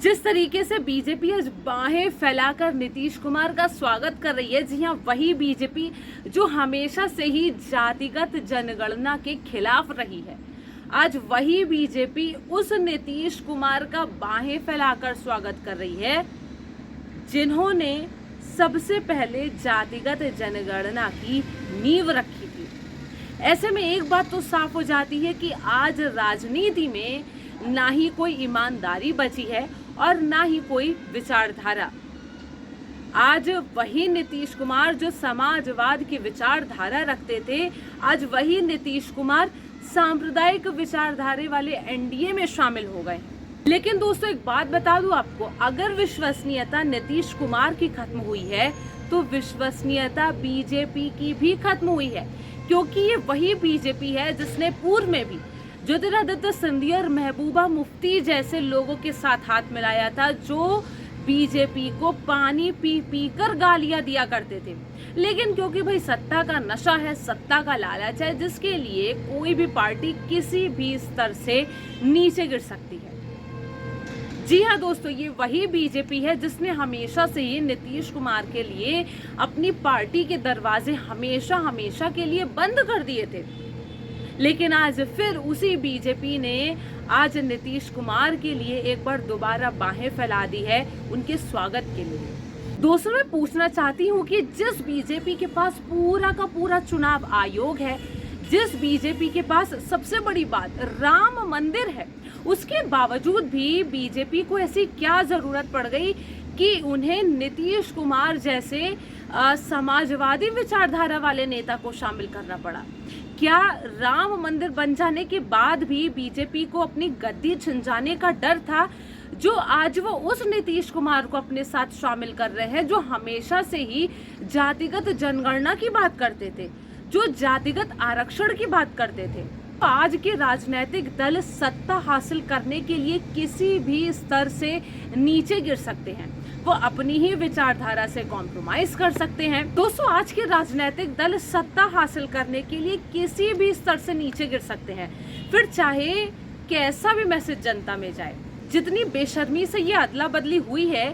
जिस तरीके से बीजेपी आज बाहें फैलाकर नीतीश कुमार का स्वागत कर रही है, जी हाँ, वही बीजेपी जो हमेशा से ही जातिगत जनगणना के खिलाफ रही है, आज वही बीजेपी उस नीतीश कुमार का बाहें फैलाकर स्वागत कर रही है जिन्होंने सबसे पहले जातिगत जनगणना की नींव रखी थी। ऐसे में एक बात तो साफ हो जाती है कि आज राजनीति में ना ही कोई ईमानदारी बची है और ना ही कोई विचारधारा। आज वही नीतीश कुमार जो समाजवाद की विचारधारा रखते थे, आज वही नीतीश कुमार सांप्रदायिक विचारधारा वाले एनडीए में शामिल हो गए। लेकिन दोस्तों, एक बात बता दूं आपको, अगर विश्वसनीयता नीतीश कुमार की खत्म हुई है तो विश्वसनीयता बीजेपी की भी खत्म हुई है, क्योंकि ये वही बीजेपी है जिसने पूर्व में भी ज्योतिरादित्य सिंधिया और महबूबा मुफ्ती जैसे लोगों के साथ हाथ मिलाया था, जो बीजेपी को पानी पी पी कर गालियां दिया करते थे। लेकिन क्योंकि भाई सत्ता का नशा है, सत्ता का लालच है, जिसके लिए कोई भी पार्टी किसी भी स्तर से नीचे गिर सकती है। जी हाँ दोस्तों, ये वही बीजेपी है जिसने हमेशा से ही नीतीश कुमार के लिए अपनी पार्टी के दरवाजे हमेशा हमेशा के लिए बंद कर दिए थे। लेकिन आज फिर उसी बीजेपी ने आज नीतीश कुमार के लिए एक बार दोबारा बाहें फैला दी है उनके स्वागत के लिए। दोस्तों, मैं पूछना चाहती हूँ कि जिस बीजेपी के पास पूरा का पूरा चुनाव आयोग है, जिस बीजेपी के पास सबसे बड़ी बात राम मंदिर है, उसके बावजूद भी बीजेपी को ऐसी क्या जरूरत पड़ गई कि उन्हें नीतीश कुमार जैसे समाजवादी विचारधारा वाले नेता को शामिल करना पड़ा? क्या राम मंदिर बन जाने के बाद भी बीजेपी को अपनी गद्दी छिन जाने का डर था, जो आज वो उस नीतीश कुमार को अपने साथ शामिल कर रहे हैं, जो हमेशा से ही जातिगत जनगणना की बात करते थे, जो जातिगत आरक्षण की बात करते थे? आज के राजनीतिक दल सत्ता हासिल करने के लिए किसी भी स्तर से नीचे गिर सकते हैं, वो अपनी ही विचारधारा से कॉम्प्रोमाइज कर सकते हैं। दोस्तों, आज के राजनीतिक दल सत्ता हासिल करने के लिए किसी भी स्तर से नीचे गिर सकते हैं, फिर चाहे कैसा भी मैसेज जनता में जाए। जितनी बेशर्मी से ये अदला बदली हुई है,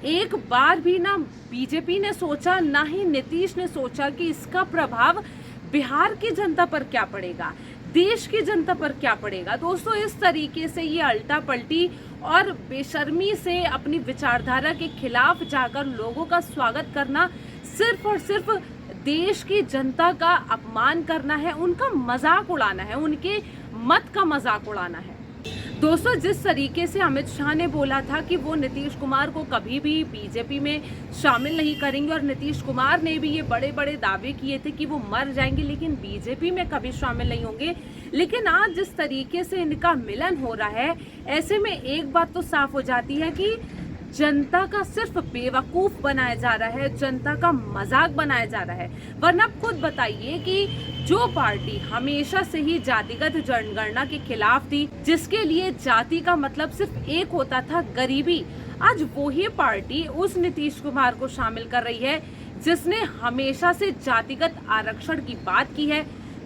एक बार भी ना बीजेपी ने सोचा, ना ही नीतीश ने सोचा कि इसका प्रभाव बिहार की जनता पर क्या पड़ेगा, देश की जनता पर क्या पड़ेगा। दोस्तों, इस तरीके से ये अल्टा पलटी और बेशर्मी से अपनी विचारधारा के खिलाफ जाकर लोगों का स्वागत करना सिर्फ और सिर्फ देश की जनता का अपमान करना है, उनका मजाक उड़ाना है, उनके मत का मजाक उड़ाना है। दोस्तों, जिस तरीके से अमित शाह ने बोला था कि वो नीतीश कुमार को कभी भी बीजेपी में शामिल नहीं करेंगे, और नीतीश कुमार ने भी ये बड़े बड़े दावे किए थे कि वो मर जाएंगे लेकिन बीजेपी में कभी शामिल नहीं होंगे, लेकिन आज जिस तरीके से इनका मिलन हो रहा है, ऐसे में एक बात तो साफ हो जाती है कि जनता का सिर्फ बेवकूफ बनाया जा रहा है, जनता का मजाक बनाया जा रहा है। वरना आप खुद बताइए कि जो पार्टी हमेशा से ही जातिगत जनगणना के खिलाफ थी, जिसके लिए जाति का मतलब सिर्फ एक होता था, गरीबी, आज वही पार्टी उस नीतीश कुमार को शामिल कर रही है जिसने हमेशा से जातिगत आरक्षण की बात की है,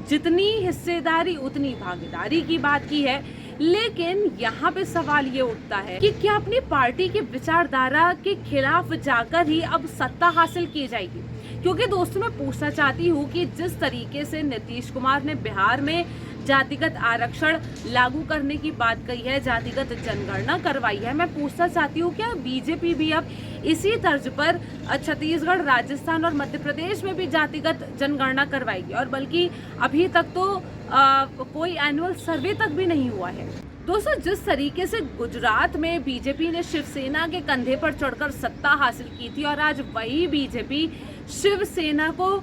जितनी हिस्सेदारी उतनी भागीदारी की बात की है। लेकिन यहाँ पे सवाल ये उठता है कि क्या अपनी पार्टी की विचारधारा के खिलाफ जाकर ही अब सत्ता हासिल की जाएगी? क्योंकि दोस्तों, मैं पूछना चाहती हूँ कि जिस तरीके से नीतीश कुमार ने बिहार में जातिगत आरक्षण लागू करने की बात कही है, जातिगत जनगणना करवाई है, मैं पूछना चाहती हूँ क्या बीजेपी भी अब इसी तर्ज पर छत्तीसगढ़, राजस्थान और मध्य प्रदेश में भी जातिगत जनगणना करवाएगी? और बल्कि अभी तक तो कोई एनुअल सर्वे तक भी नहीं हुआ है। दोस्तों, जिस तरीके से गुजरात में बीजेपी ने शिवसेना के कंधे पर चढ़कर सत्ता हासिल की थी, और आज वही बीजेपी शिवसेना को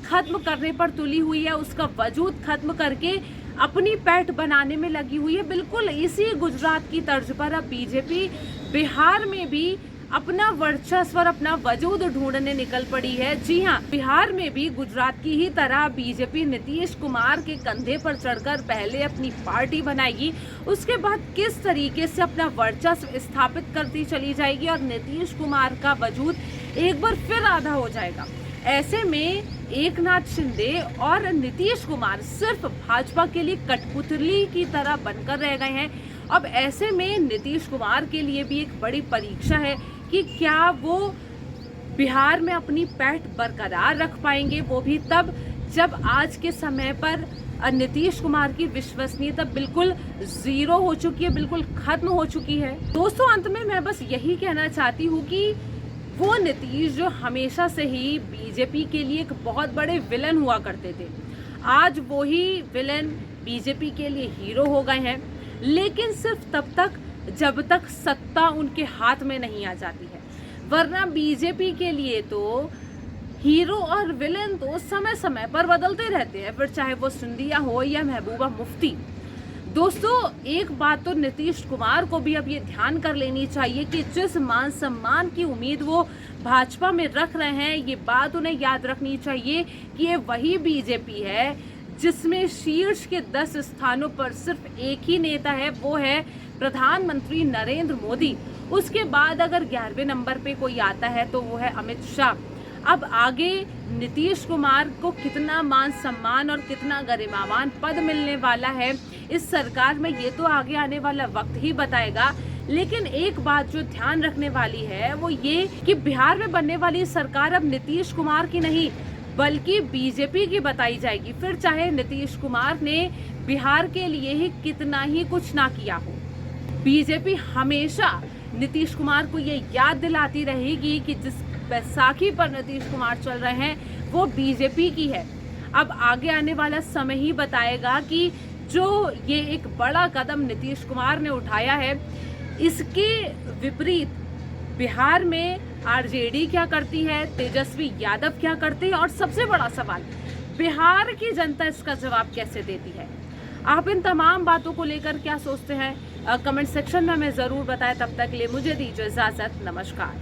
खत्म करने पर तुली हुई है, उसका वजूद खत्म करके अपनी पैठ बनाने में लगी हुई है, बिल्कुल इसी गुजरात की तर्ज पर अब बीजेपी बिहार में भी अपना वर्चस्व और अपना वजूद ढूंढने निकल पड़ी है। जी हाँ, बिहार में भी गुजरात की ही तरह बीजेपी नीतीश कुमार के कंधे पर चढ़कर पहले अपनी पार्टी बनाएगी, उसके बाद किस तरीके से अपना वर्चस्व स्थापित करती चली जाएगी और नीतीश कुमार का वजूद एक बार फिर आधा हो जाएगा। ऐसे में एकनाथ शिंदे और नीतीश कुमार सिर्फ भाजपा के लिए कठपुतली की तरह बनकर रह गए हैं अब ऐसे में नीतीश कुमार के लिए भी एक बड़ी परीक्षा है कि क्या वो बिहार में अपनी पैठ बरकरार रख पाएंगे, वो भी तब जब आज के समय पर नीतीश कुमार की विश्वसनीयता बिल्कुल जीरो हो चुकी है, बिल्कुल खत्म हो चुकी है। दोस्तों, अंत में मैं बस यही कहना चाहती हूँ कि वो नीतीश जो हमेशा से ही बीजेपी के लिए एक बहुत बड़े विलन हुआ करते थे, आज वो ही विलन बीजेपी के लिए हीरो हो गए हैं, लेकिन सिर्फ तब तक जब तक सत्ता उनके हाथ में नहीं आ जाती है। वरना बीजेपी के लिए तो हीरो और विलेन तो समय समय पर बदलते रहते हैं, फिर चाहे वो सिंधिया हो या महबूबा मुफ्ती। दोस्तों, एक बात तो नीतीश कुमार को भी अब ये ध्यान कर लेनी चाहिए कि जिस मान सम्मान की उम्मीद वो भाजपा में रख रहे हैं, ये बात उन्हें याद रखनी चाहिए कि ये वही बीजेपी है जिसमें शीर्ष के 10 स्थानों पर सिर्फ एक ही नेता है, वो है प्रधानमंत्री नरेंद्र मोदी। उसके बाद अगर 11वें नंबर पे कोई आता है तो वो है अमित शाह। अब आगे नीतीश कुमार को कितना मान सम्मान और कितना गरिमावान पद मिलने वाला है इस सरकार में, ये तो आगे आने वाला वक्त ही बताएगा। लेकिन एक बात जो ध्यान रखने वाली है वो ये कि बिहार में बनने वाली सरकार अब नीतीश कुमार की नहीं बल्कि बीजेपी की बताई जाएगी, फिर चाहे नीतीश कुमार ने बिहार के लिए ही कितना ही कुछ ना किया हो। बीजेपी हमेशा नीतीश कुमार को ये याद दिलाती रहेगी कि जिस बैसाखी पर नीतीश कुमार चल रहे हैं वो बीजेपी की है। अब आगे आने वाला समय ही बताएगा कि जो ये एक बड़ा कदम नीतीश कुमार ने उठाया है, इसके विपरीत बिहार में आरजेडी क्या करती है, तेजस्वी यादव क्या करते हैं, और सबसे बड़ा सवाल बिहार की जनता इसका जवाब कैसे देती है। आप इन तमाम बातों को लेकर क्या सोचते हैं, कमेंट सेक्शन में हमें ज़रूर बताएं। तब तक ले मुझे दीजिए इजाज़त, नमस्कार।